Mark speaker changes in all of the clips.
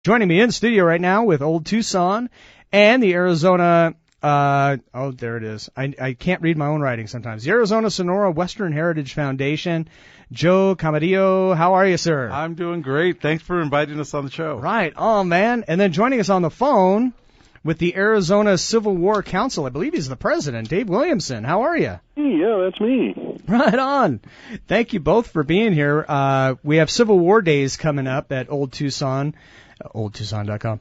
Speaker 1: Joining me in studio right now with Old Tucson and the Arizona, there it is. I can't read my own writing sometimes. The Arizona Sonora Western Heritage Foundation. Joe Camarillo, how are you, sir?
Speaker 2: I'm doing great. Thanks for inviting us on the show.
Speaker 1: Right. Oh, man. And then joining us on the phone with the Arizona Civil War Council, I believe he's the president, Dave Williamson. How are you?
Speaker 3: Yeah, that's me.
Speaker 1: Right on. Thank you both for being here. We have Civil War Days coming up at Old Tucson. OldTucson.com,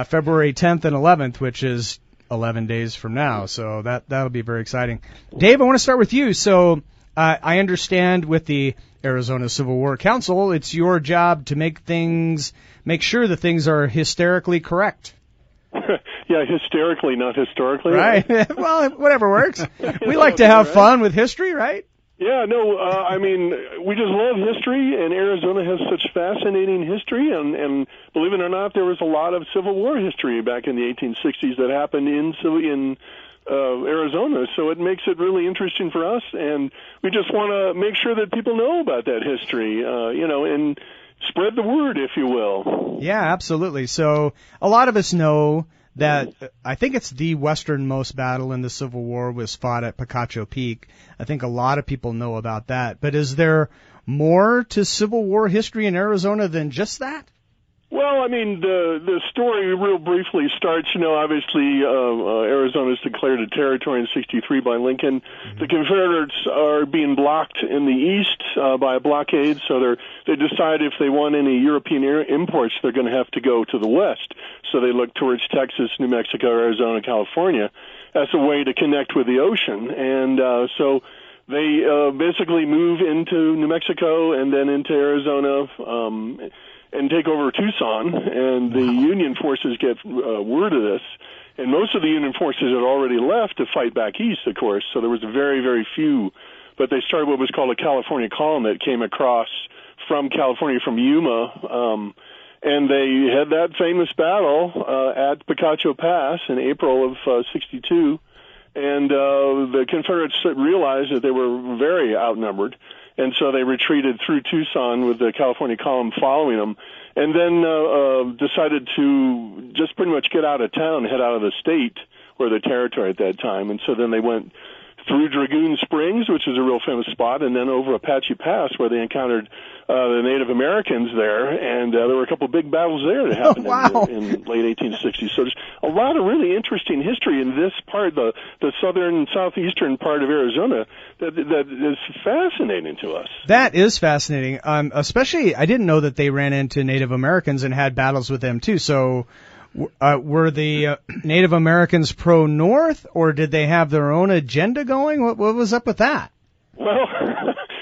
Speaker 1: February 10th and 11th, which is 11 days from now. So that'll be very exciting. Dave, I want to start with you. So I understand with the Arizona Civil War Council, it's your job to make sure that things are hysterically correct.
Speaker 3: Yeah, hysterically, not historically.
Speaker 1: Right. Well, whatever works. We like to have fun with history, right?
Speaker 3: Yeah, no, I mean, we just love history, and Arizona has such fascinating history, and believe it or not, there was a lot of Civil War history back in the 1860s that happened in Arizona, so it makes it really interesting for us, and we just want to make sure that people know about that history, and spread the word, if you will.
Speaker 1: Yeah, absolutely. So a lot of us know that I think it's the westernmost battle in the Civil War was fought at Picacho Peak. I think a lot of people know about that. But is there more to Civil War history in Arizona than just that?
Speaker 3: Well, I mean, the story real briefly starts, obviously Arizona's declared a territory in '63 by Lincoln. Mm-hmm. The Confederates are being blocked in the east by a blockade, so they decide if they want any European imports, they're going to have to go to the west. So they look towards Texas, New Mexico, Arizona, California as a way to connect with the ocean. And so they basically move into New Mexico and then into Arizona, and take over Tucson, and the Union forces get word of this. And most of the Union forces had already left to fight back east, of course, so there was very, very few. But they started what was called a California column that came across from California, from Yuma, and they had that famous battle at Picacho Pass in April of '62, and the Confederates realized that they were very outnumbered, and so they retreated through Tucson with the California column following them, and then decided to just pretty much get out of town, head out of the state, or the territory at that time. And so then they went through Dragoon Springs, which is a real famous spot, and then over Apache Pass, where they encountered the Native Americans there, and there were a couple of big battles there that happened in late 1860s. So there's a lot of really interesting history in this part, the southern and southeastern part of Arizona, that is fascinating to us.
Speaker 1: That is fascinating. Especially, I didn't know that they ran into Native Americans and had battles with them, too. So were the Native Americans pro-North, or did they have their own agenda going? What was up with that?
Speaker 3: Well,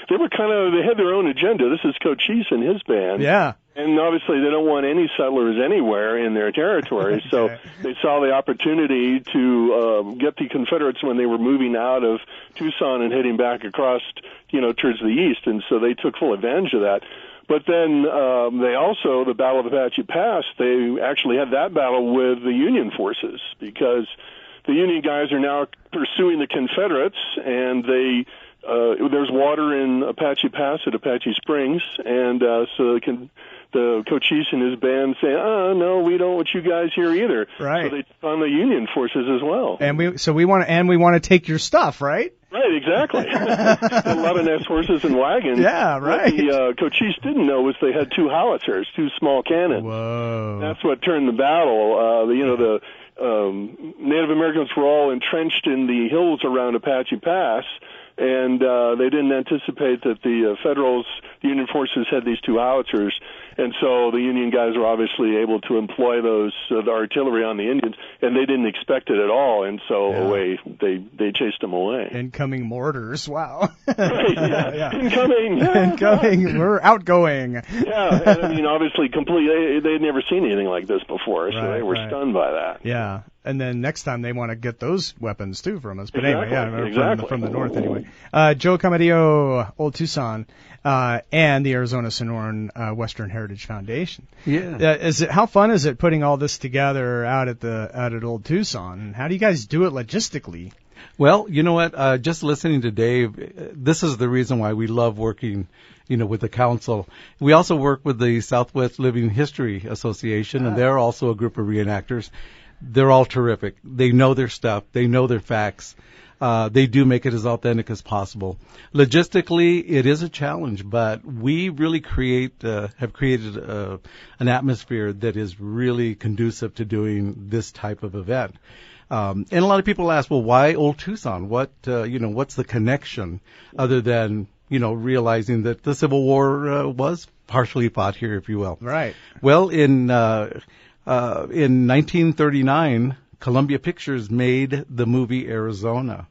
Speaker 3: they had their own agenda. This is Cochise and his band.
Speaker 1: Yeah.
Speaker 3: And obviously they don't want any settlers anywhere in their territory,
Speaker 1: Okay.
Speaker 3: So they saw the opportunity to get the Confederates when they were moving out of Tucson and heading back across, towards the east, and so they took full advantage of that. But then they also, the Battle of Apache Pass, they actually had that battle with the Union forces because the Union guys are now pursuing the Confederates, and there's water in Apache Pass at Apache Springs, and so the Cochise and his band say, no, we don't want you guys here either.
Speaker 1: Right.
Speaker 3: So they took on the Union forces as well.
Speaker 1: And we want to take your stuff, right?
Speaker 3: Right, exactly. A lot of nice horses and wagons.
Speaker 1: Yeah, right.
Speaker 3: What the Cochise didn't know was they had two howitzers, two small cannons.
Speaker 1: Whoa.
Speaker 3: That's what turned the battle. The Native Americans were all entrenched in the hills around Apache Pass, and they didn't anticipate that the the Union forces had these two howitzers, and so the Union guys were obviously able to employ the artillery on the Indians, and they didn't expect it at all, and so away they chased them away.
Speaker 1: Incoming mortars, wow.
Speaker 3: Right, yeah. Incoming.
Speaker 1: Incoming, we're outgoing.
Speaker 3: Yeah, and I mean, obviously, they had never seen anything like this before, so they were stunned by that.
Speaker 1: Yeah, and then next time they want to get those weapons, too, from us. But
Speaker 3: exactly.
Speaker 1: Anyway,
Speaker 3: Exactly.
Speaker 1: From the north, anyway. Joe Camarillo, Old Tucson, and the Arizona Sonoran Western Heritage Foundation.
Speaker 2: Yeah.
Speaker 1: How fun is it putting all this together out at Old Tucson? And how do you guys do it logistically?
Speaker 2: Well, you know what? Just listening to Dave, this is the reason why we love working, with the council. We also work with the Southwest Living History Association, and they're also a group of reenactors. They're all terrific. They know their stuff. They know their facts. They do make it as authentic as possible. Logistically, it is a challenge, but we really have created an atmosphere that is really conducive to doing this type of event. And a lot of people ask, well, why Old Tucson? What's the connection other than, realizing that the Civil War was partially fought here, if you will.
Speaker 1: Right.
Speaker 2: Well, in 1939, Columbia Pictures made the movie Arizona.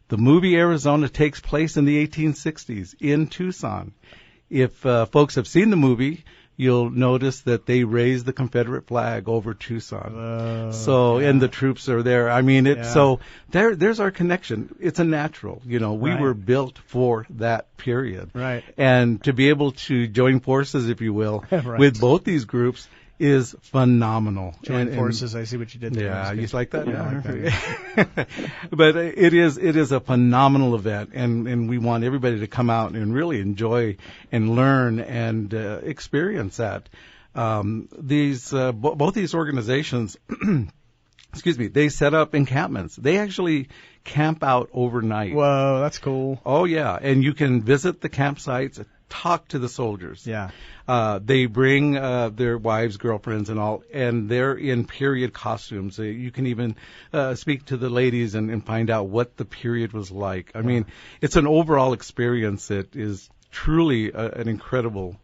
Speaker 2: The movie Arizona takes place in the 1860s in Tucson. If folks have seen the movie, you'll notice that they raise the Confederate flag over Tucson. And the troops are there. I mean, so there's our connection. It's a natural. We were built for that period.
Speaker 1: Right.
Speaker 2: And to be able to join forces, if you will, with both these groups is phenomenal.
Speaker 1: Join forces. I see what you did there.
Speaker 2: Yeah, you like that?
Speaker 1: Yeah, I like that.
Speaker 2: But it is a phenomenal event, and we want everybody to come out and really enjoy and learn and experience that. Both these organizations, excuse me, they set up encampments. They actually camp out overnight.
Speaker 1: Whoa, that's cool.
Speaker 2: Oh yeah, and you can visit the campsites, talk to the soldiers.
Speaker 1: Yeah.
Speaker 2: They bring their wives, girlfriends, and all, and they're in period costumes. You can even speak to the ladies and find out what the period was like. I mean, it's an overall experience that is truly an incredible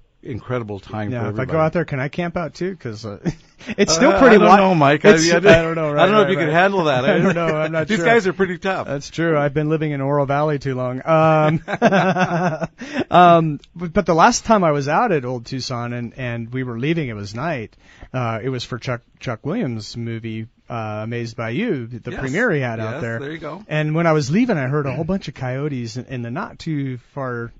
Speaker 2: time for everybody.
Speaker 1: If I go out there, can I camp out too? Because it's still pretty wild.
Speaker 2: I don't know, Mike. I don't know.
Speaker 1: Right,
Speaker 2: I don't know if you can handle that.
Speaker 1: I don't know. I'm not
Speaker 2: These
Speaker 1: sure.
Speaker 2: guys are pretty tough.
Speaker 1: That's true. I've been living in Oro Valley too long. But the last time I was out at Old Tucson and we were leaving, it was night. It was for Chuck Williams' movie. Amazed by You, the premiere he had out there.
Speaker 2: There you go.
Speaker 1: And when I was leaving, I heard a whole bunch of coyotes in the not too far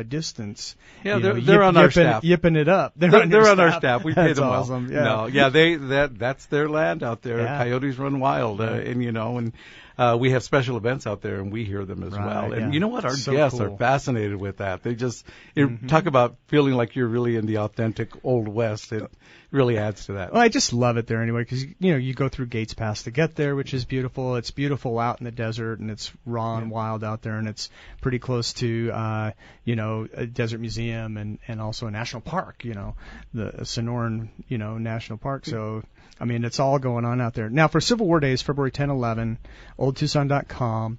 Speaker 1: distance.
Speaker 2: Yeah, they're on our staff.
Speaker 1: Yipping it up.
Speaker 2: They're on our staff. We pay them
Speaker 1: awesome.
Speaker 2: well.
Speaker 1: Yeah.
Speaker 2: No, that's their land out there.
Speaker 1: Yeah.
Speaker 2: Coyotes run wild, and we have special events out there, and we hear them as well. And you know what? Our guests are fascinated with that. They just talk about feeling like you're really in the authentic Old West. It really adds to that.
Speaker 1: Well, I just love it there anyway because you go through Gates Pass to get there, which is beautiful. It's beautiful out in the desert, and it's raw and wild out there, and it's pretty close to a desert museum and also a national park. The Sonoran National Park. So. I mean, it's all going on out there. Now, for Civil War Days, February 10, 11, oldtucson.com.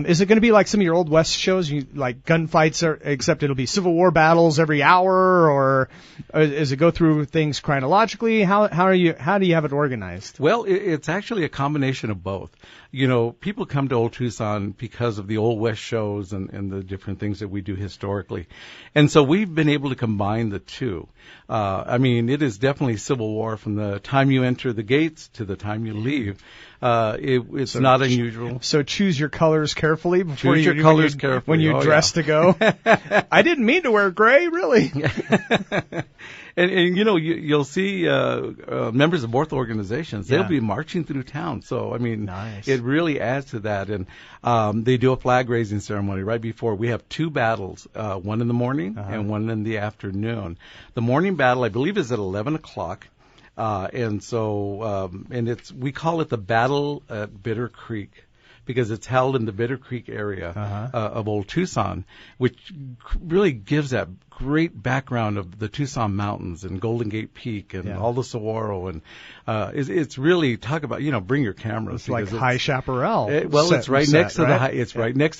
Speaker 1: Is it going to be like some of your Old West shows, like gunfights, except it'll be Civil War battles every hour, or does it go through things chronologically? How do you have it organized?
Speaker 2: Well, it's actually a combination of both. People come to Old Tucson because of the Old West shows and the different things that we do historically. And so we've been able to combine the two. I mean, it is definitely Civil War from the time you enter the gates to the time you leave. It's not unusual. So
Speaker 1: choose your colors carefully before
Speaker 2: choose your colors carefully
Speaker 1: when you dress to go. I didn't mean to wear gray, really.
Speaker 2: And you'll see members of both organizations. They'll be marching through town. So I mean,
Speaker 1: nice.
Speaker 2: It really adds to that. And they do a flag raising ceremony right before. We have two battles, one in the morning and one in the afternoon. The morning battle, I believe, is at 11 o'clock. And we call it the Battle at Bitter Creek because it's held in the Bitter Creek area of Old Tucson, which really gives that great background of the Tucson Mountains and Golden Gate Peak and all the saguaro. And it's really, talk about, bring your cameras.
Speaker 1: It's like High Chaparral.
Speaker 2: It's right next to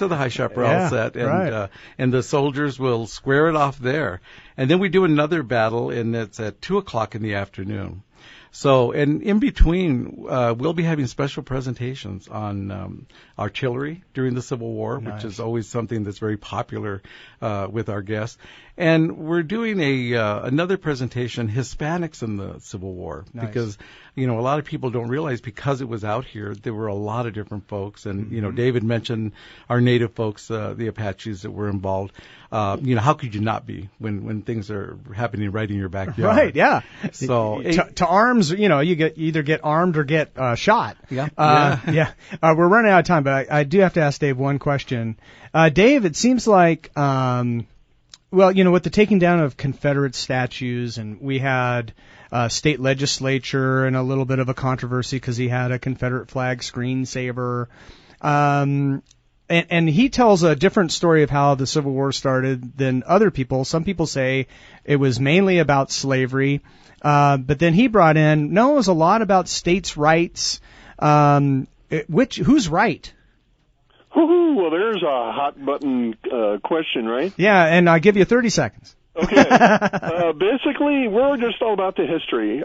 Speaker 2: the High Chaparral set. And and the soldiers will square it off there. And then we do another battle, and it's at 2 o'clock in the afternoon. So, and in between, we'll be having special presentations on artillery during the Civil War, which is always something that's very popular with our guests. And we're doing another presentation, Hispanics in the Civil War, because a lot of people don't realize because it was out here, there were a lot of different folks. And David mentioned our native folks, the Apaches that were involved. How could you not be when things are happening right in your backyard?
Speaker 1: Right, yeah.
Speaker 2: So
Speaker 1: to arms, you either get armed or get shot.
Speaker 2: Yeah.
Speaker 1: We're running out of time, but I do have to ask Dave one question. Dave, it seems like, with the taking down of Confederate statues, and we had state legislature and a little bit of a controversy because he had a Confederate flag screensaver. And he tells a different story of how the Civil War started than other people. Some people say it was mainly about slavery, but then he brought in, no, it was a lot about states' rights. Who's right?
Speaker 3: Well, there's a hot button question, right?
Speaker 1: Yeah, and I'll give you 30 seconds.
Speaker 3: Okay. Basically, we're just all about the history.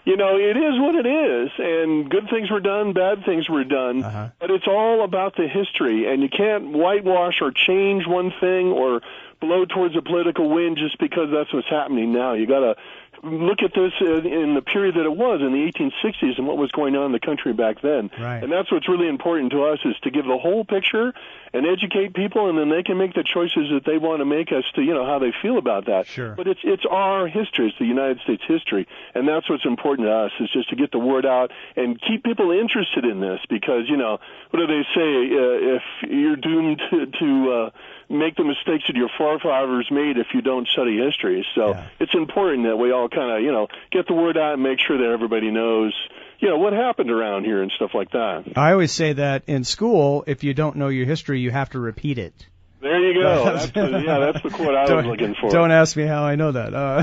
Speaker 3: It is what it is, and good things were done, bad things were done, but it's all about the history, and you can't whitewash or change one thing or blow towards a political wind just because that's what's happening now. You got to look at this in the period that it was in the 1860s and what was going on in the country back then.
Speaker 1: Right.
Speaker 3: And that's what's really important to us, is to give the whole picture and educate people, and then they can make the choices that they want to make as to, how they feel about that.
Speaker 1: Sure.
Speaker 3: But it's our history. It's the United States history. And that's what's important to us, is just to get the word out and keep people interested in this, because, what do they say? If you're doomed to make the mistakes that your forefathers made if you don't study history. So it's important that we all kind of, get the word out and make sure that everybody knows, what happened around here and stuff like that.
Speaker 1: I always say that in school, if you don't know your history, you have to repeat it.
Speaker 3: There you go. That's the quote I was looking for.
Speaker 1: Don't ask me how I know that.
Speaker 3: All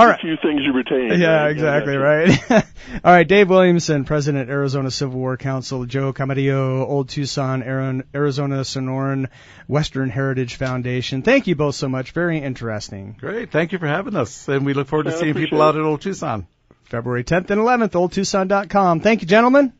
Speaker 3: right. A few things you retain.
Speaker 1: Yeah, right? Exactly, right. All right, Dave Williamson, President, Arizona Civil War Council, Joe Camarillo, Old Tucson, Arizona Sonoran Western Heritage Foundation. Thank you both so much. Very interesting.
Speaker 2: Great. Thank you for having us, and we look forward to seeing people out at Old Tucson.
Speaker 1: February 10th and 11th, oldtucson.com. Thank you, gentlemen.